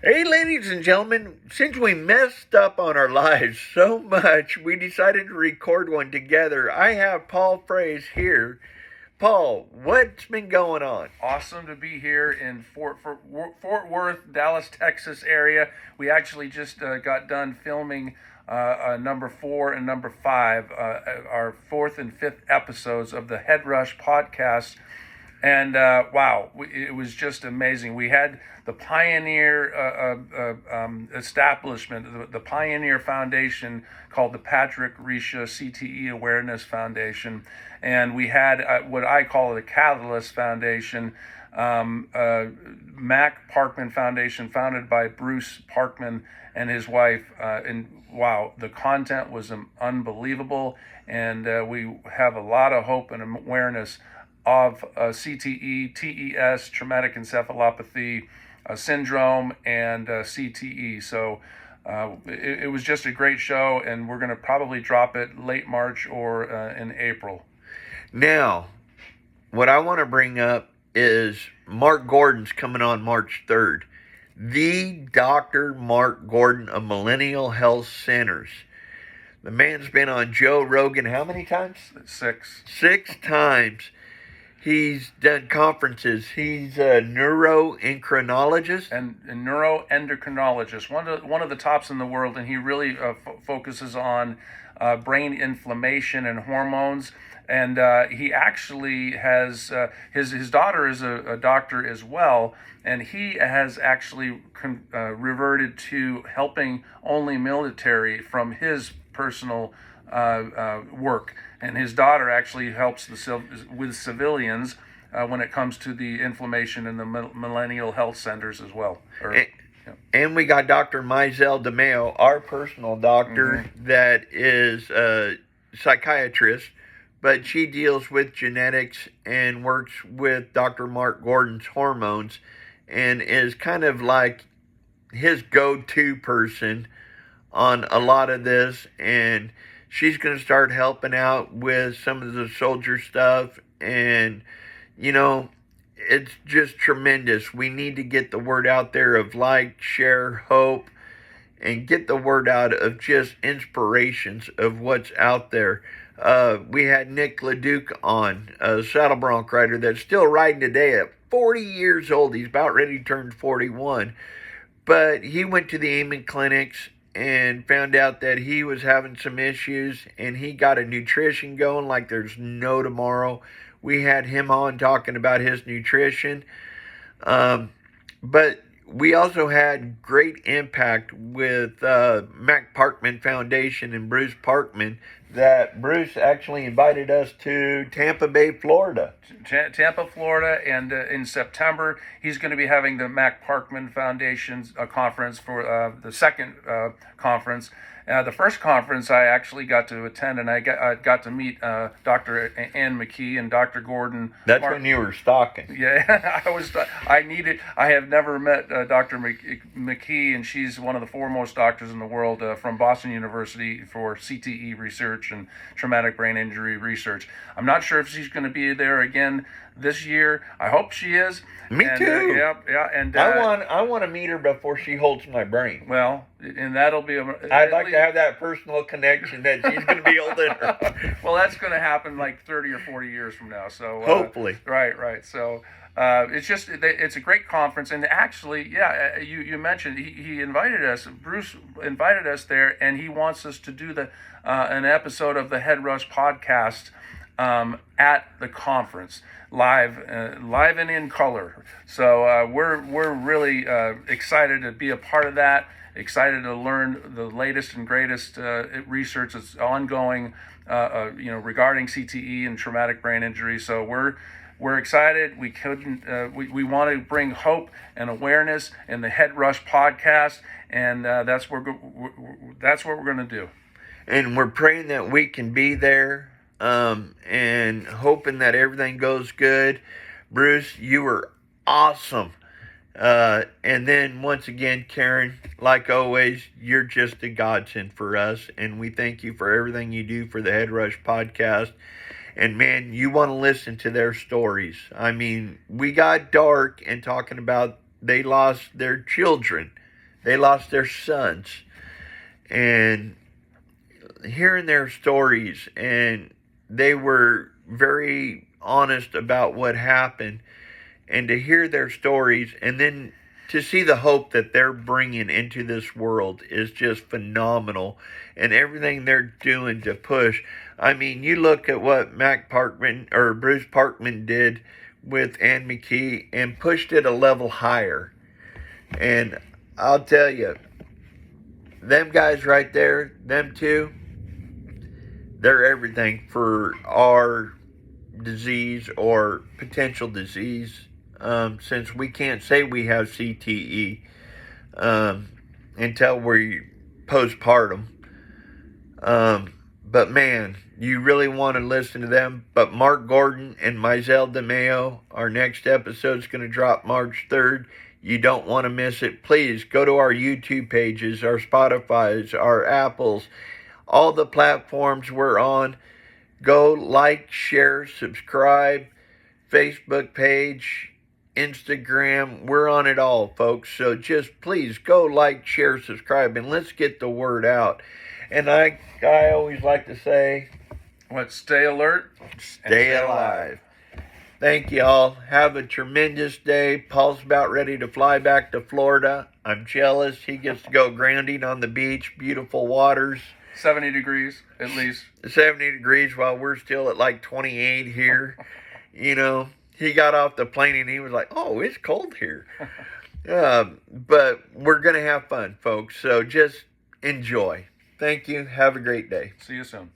Hey, ladies and gentlemen, since we messed up on our lives so much, we decided to record one together. I have Paul Fraze here. Paul, what's been going on? Awesome to be here in Fort Worth, Dallas, Texas area. We actually just got done filming number 4 and number 5, our fourth and fifth episodes of the Head Rush podcast. And wow, it was just amazing. We had the Pioneer establishment, the Pioneer Foundation called the Patrick Risha CTE Awareness Foundation. And we had what I call the Catalyst Foundation, Mac Parkman Foundation, founded by Bruce Parkman and his wife. And wow, the content was unbelievable. And we have a lot of hope and awareness of CTE, TES, traumatic encephalopathy syndrome, and CTE. So it was just a great show, and we're going to probably drop it late March or in April. Now, what I want to bring up is Mark Gordon's coming on March 3rd. The Dr. Mark Gordon of Millennial Health Centers. The man's been on Joe Rogan how many times? 6. 6 times. He's done conferences. He's a neuroendocrinologist and neuroendocrinologist, one of the tops in the world, and he really focuses on brain inflammation and hormones. And he actually has his daughter is a doctor as well, and he has actually reverted to helping only military from his personal work. And his daughter actually helps with civilians when it comes to the inflammation in the millennial health centers as well. And we got Dr. Mizelle DeMeo, our personal doctor, that is a psychiatrist, but she deals with genetics and works with Dr. Mark Gordon's hormones and is kind of like his go-to person on a lot of this. And she's going to start helping out with some of the soldier stuff. And, you know, it's just tremendous. We need to get the word out there of like, share, hope, and get the word out of just inspirations of what's out there. We had Nick LeDuc on, a saddle bronc rider that's still riding today at 40 years old. He's about ready to turn 41. But he went to the Amen clinics and found out that he was having some issues, and he got a nutrition going like there's no tomorrow. We had him on talking about his nutrition. But we also had great impact with Mac Parkman Foundation and Bruce Parkman, that Bruce actually invited us to Tampa Bay, Florida. Tampa, Florida, and in September, he's going to be having the Mac Parkman Foundation's conference for the second conference. The first conference I actually got to attend, and I got to meet Dr. Ann McKee and Dr. Gordon. That's when you were stalking. Yeah, I have never met Dr. McKee, and she's one of the foremost doctors in the world from Boston University for CTE research and traumatic brain injury research. I'm not sure if she's going to be there again this year. I hope she is. Me too. Yeah. And I want to meet her before she holds my brain. Well, and that'll be. I'd like to have that personal connection that she's going to be holding her. Well, that's going to happen like 30 or 40 years from now. So hopefully. Right. So it's a great conference, and actually, yeah, you mentioned he invited us. Bruce invited us there, and he wants us to do an episode of the Head Rush podcast at the conference, live and in color. So we're really excited to be a part of that. Excited to learn the latest and greatest research that's ongoing, regarding CTE and traumatic brain injury. So we're excited. We want to bring hope and awareness in the Head Rush podcast, and that's what we're going to do. And we're praying that we can be there, and hoping that everything goes good. Bruce, you were awesome. And then once again, Karen, like always, you're just a godsend for us, and we thank you for everything you do for the Head Rush podcast. And man, you want to listen to their stories. I mean, we got dark and talking about they lost their children They lost their sons. And hearing their stories, and they were very honest about what happened, and to hear their stories and then to see the hope that they're bringing into this world is just phenomenal. And everything they're doing to push. I mean, you look at what Mac Parkman or Bruce Parkman did with Ann McKee and pushed it a level higher. And I'll tell you, them guys right there, them two, they're everything for our disease or potential disease. Since we can't say we have CTE until we postpartum. But man, you really want to listen to them. But Mark Gordon and Mizell DeMeo, our next episode is going to drop March 3rd. You don't want to miss it. Please go to our YouTube pages, our Spotify's, our Apples, all the platforms we're on. Go like, share, subscribe, Facebook page, Instagram. We're on it all, folks. So just please go like, share, subscribe, and let's get the word out. And I always like to say, stay alert. Stay alive. Thank y'all. Have a tremendous day. Paul's about ready to fly back to Florida. I'm jealous. He gets to go grounding on the beach. Beautiful waters. 70 degrees at least. 70 degrees while we're still at like 28 here. You know, he got off the plane and he was like, oh, it's cold here. But we're going to have fun, folks. So just enjoy. Thank you. Have a great day. See you soon.